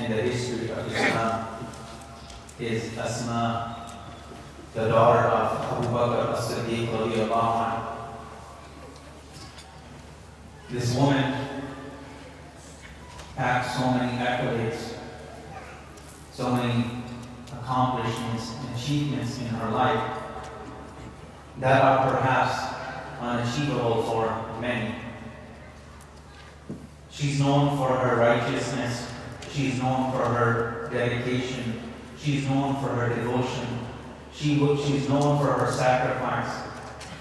in the history of Islam is Asma, the daughter of Abu Bakr as-Siddiq radiallahu anhu. This woman packed so many accolades, so many accomplishments and achievements in her life that are perhaps unachievable for many. She's known for her righteousness. She's known for her dedication. She's known for her devotion. She's known for her sacrifice.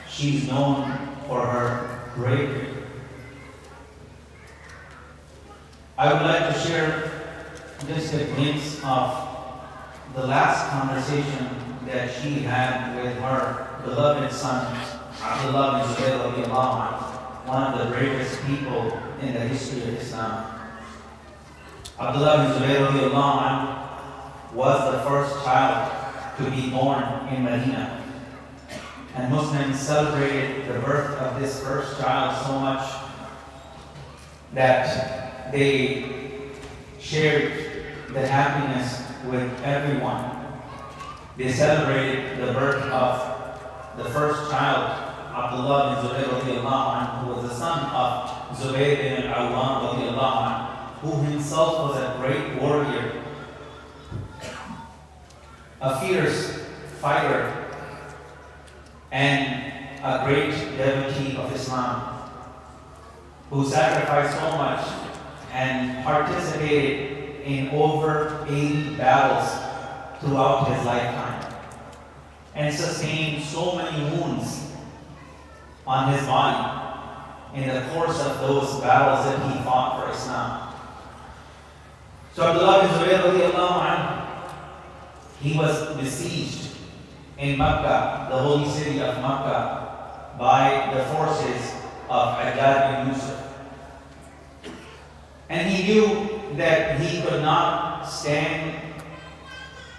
She's known for her bravery. I would like to share just a glimpse of the last conversation that she had with her beloved son, Abdullah bin Zubayr radiallahu anhu, one of the bravest people in the history of Islam. Abdullah bin Zubayr radiallahu anhu was the first child to be born in Medina. And Muslims celebrated the birth of this first child so much that they shared the happiness with everyone. They celebrated the birth of the first child, Abdullah bin Zubayr radiallahu anhu, who was the son of Zubayr bin al-Awwam radiallahu anhu, who himself was a great warrior, a fierce fighter, and a great devotee of Islam, who sacrificed so much and participated in over 80 battles throughout his lifetime, and sustained so many wounds on his body in the course of those battles that he fought for Islam. So Abdullah bin Zubayr radiallahu anhu, he was besieged in Mecca, the holy city of Mecca, by the forces of Hajjaj bin Yusuf. And he knew that he could not stand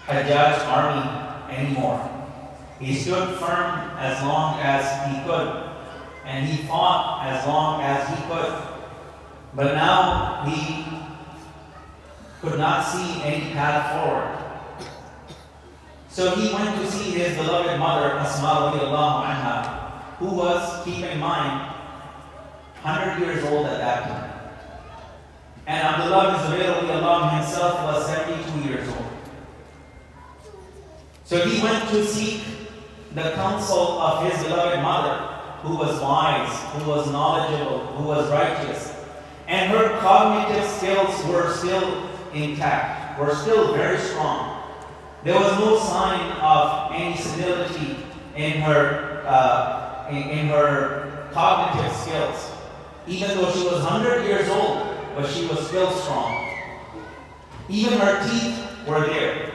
Hajjaj's army anymore. He stood firm as long as he could, and he fought as long as he could. But now he could not see any path forward. So he went to see his beloved mother, Asma radiallahu anha, who was, keep in mind, 100 years old at that time. And Abdullah bin Zubayr radiallahu anhu himself was 72 years old. So he went to seek the counsel of his beloved mother, who was wise, who was knowledgeable, who was righteous. And her cognitive skills were still intact, were still very strong. There was no sign of any senility in her cognitive skills. Even though she was 100 years old, but she was still strong. Even her teeth were there.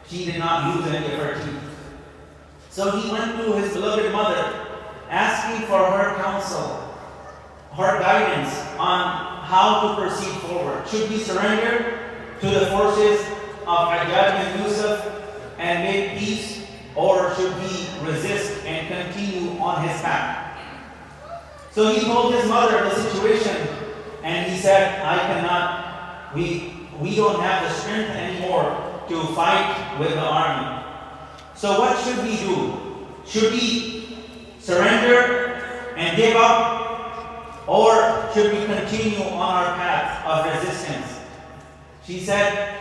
She did not lose any of her teeth. So he went to his beloved mother, asking for her counsel, her guidance on how to proceed forward. Should he surrender to the forces of Hajjaj bin Yusuf and make peace, or should he resist and continue on his path? So he told his mother the situation, and he said, I cannot, we don't have the strength anymore to fight with the army. So what should we do? Should we surrender and give up, or should we continue on our path of resistance? She said,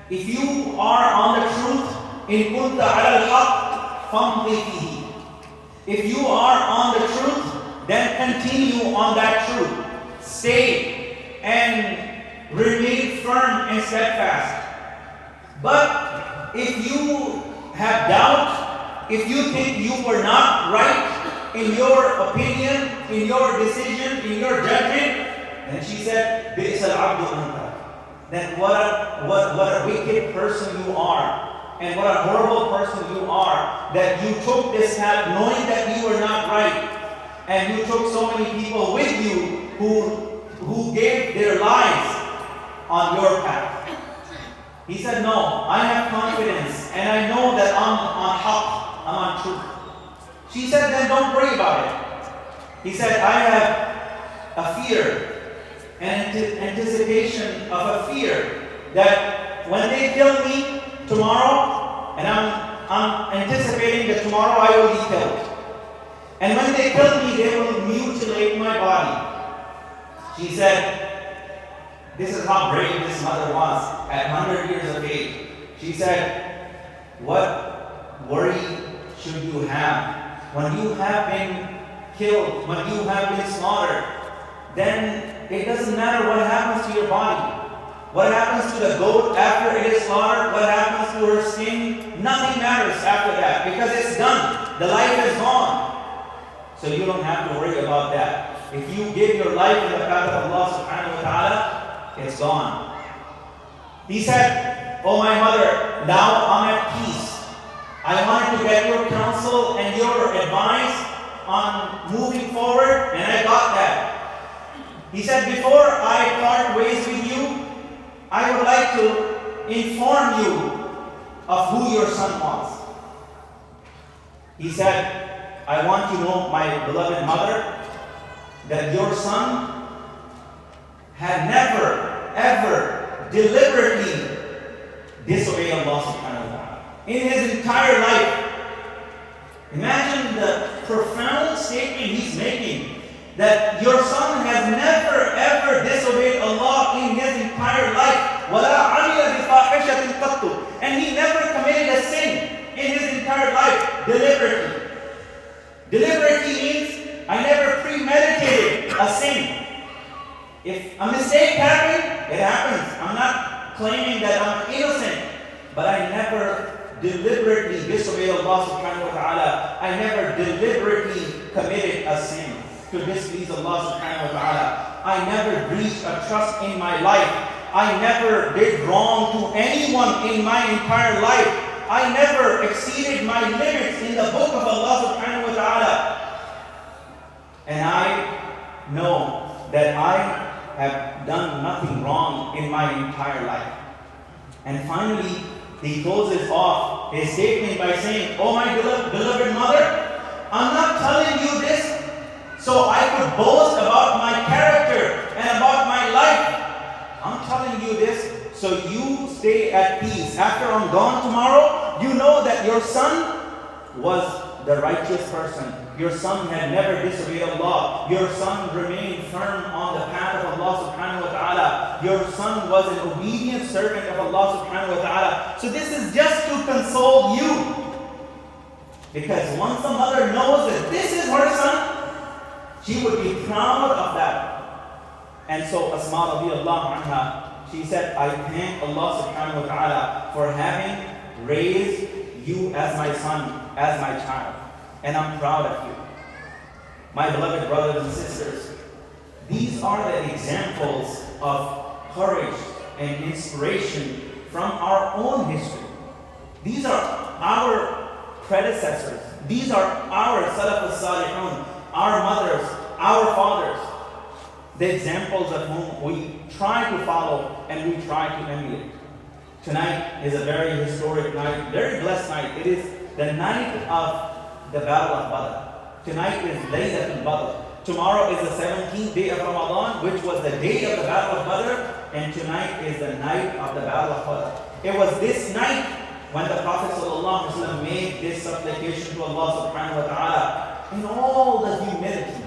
if you are on the truth, in kunta ala al-haq famdi fihi. If you are on the truth, then continue on that truth. Stay and remain firm and steadfast. But if you have doubt, if you think you were not right in your opinion, in your decision, in your judgment, then she said, bi'sa al-abdu anta. Then what a wicked person you are, and what a horrible person you are, that you took this path knowing that you were not right, and you took so many people with you who gave their lives on your path. He said, no, I have confidence, and I know that I'm on haqq, I'm on truth. She said, then don't worry about it. He said, I have a fear, an anticipation of a fear that when they kill me tomorrow, and I'm anticipating that tomorrow I will be killed. And when they kill me, they will mutilate my body. She said, this is how brave this mother was at 100 years of age. She said, what worry should you have? When you have been killed, when you have been slaughtered, then it doesn't matter what happens to your body. What happens to the goat after it is slaughtered? What happens to her skin? Nothing matters after that because it's done. The life is gone. So you don't have to worry about that. If you give your life in the path of Allah subhanahu wa ta'ala, it's gone. He said, oh my mother, now I'm at peace. I wanted to get your counsel and your advice on moving forward, and I got that. He said, before I part ways with you, I would like to inform you of who your son was. He said, I want you to know, my beloved mother, that your son had never, ever deliberately disobeyed Allah subhanahu wa ta'ala in his entire life. Imagine the profound statement he's making, that your son has never, ever disobeyed Allah in his entire life. And he never committed a sin in his entire life deliberately. Deliberately means I never premeditated a sin. If a mistake happened, it happens. I'm not claiming that I'm innocent, but I never deliberately disobeyed Allah subhanahu wa ta'ala. I never deliberately committed a sin to displease Allah subhanahu wa ta'ala. I never breached a trust in my life. I never did wrong to anyone in my entire life. I never exceeded my limits in the book of Allah subhanahu wa ta'ala. And I know that I have done nothing wrong in my entire life. And finally, he closes off his statement by saying, oh my beloved mother, I'm not telling you this so I could boast about my character and about my life. I'm telling you this so you stay at peace. After I'm gone tomorrow, you know that your son was the righteous person. Your son had never disobeyed Allah. Your son remained firm on the path of Allah subhanahu wa ta'ala. Your son was an obedient servant of Allah subhanahu wa ta'ala. So this is just to console you. Because once a mother knows that this is her son, she would be proud of that. And so Asma radiallahu anha, she said, I thank Allah subhanahu wa ta'ala for having raised you as my son, as my child. And I'm proud of you. My beloved brothers and sisters, these are the examples of courage and inspiration from our own history. These are our predecessors. These are our Salaf al-Salihun, our mothers, our fathers, the examples of whom we try to follow and we try to emulate. Tonight is a very historic night, very blessed night. It is the night of the Battle of Badr. Tonight is Laylatul Badr. Tomorrow is the 17th day of Ramadan, which was the day of the Battle of Badr, and tonight is the night of the Battle of Badr. It was this night when the Prophet ﷺ made this supplication to Allah subhanahu wa ta'ala in all the humility.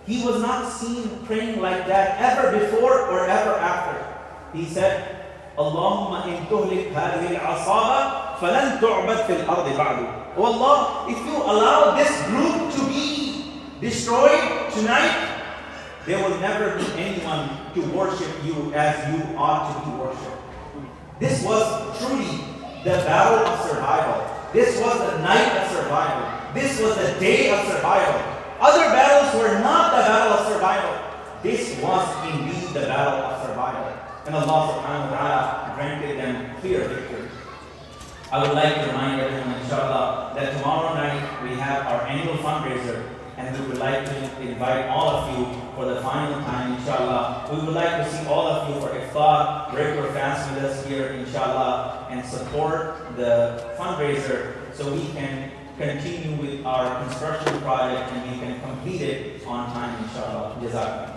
He was not seen praying like that ever before or ever after. He said, Allahumma in tuhlik hadhihi al-asaba falan tu'bad fil ardi ba'du. Oh Allah, if you allow this group to be destroyed tonight, there will never be anyone to worship you as you ought to be worshipped. This was truly the battle of survival. This was the night of survival. This was the day of survival. Other battles were not the battle of survival. This was indeed the battle of survival. And Allah subhanahu wa ta'ala granted them clear victory. I would like to remind everyone, inshallah, that tomorrow night we have our annual fundraiser, and we would like to invite all of you for the final time, inshallah. We would like to see all of you for iftar, break your fast with us here, inshallah, and support the fundraiser so we can continue with our construction project and we can complete it on time, inshallah. Jazakallah.